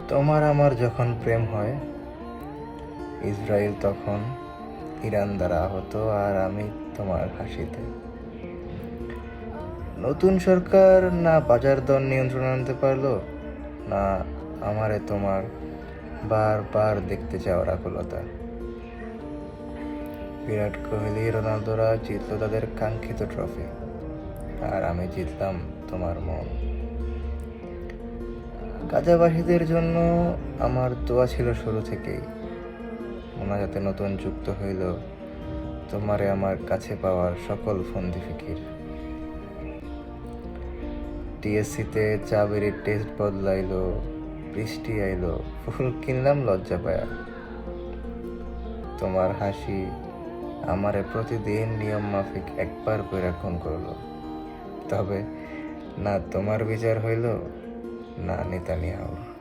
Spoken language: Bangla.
তোমার আমার যখন প্রেম হয়, ইসরায়েল তখন ইরান দ্বারা আহত, আর আমি তোমার হাসিতে। নতুন সরকার না বাজার দর নিয়ন্ত্রণ আনতে পারলো, না আমারে তোমার বারবার দেখতে চাওয়ার আকুলতা। বিরাট কোহলি, রোনালদোরা জিতলো তাদের কাঙ্ক্ষিত ট্রফি, আর আমি জিতলাম তোমার মন। গাজাবাসীদের জন্য আমার দোয়া ছিল শুরু থেকেই, মোনাজাতে নতুন যুক্ত হইল তোমারে আমার কাছে পাওয়ার সকল ফন্দি ফিকির। টিএসসিতে চাবেরির টেস্ট বদলাইলো, বৃষ্টি আইলো, ফুল কিনলাম লজ্জা পায়া। তোমার হাসি আমারে প্রতিদিন নিয়ম মাফিক একবার কইরা খুন করলো, তবে না তোমার বিচার হইল, না নেতানিয়াহুর।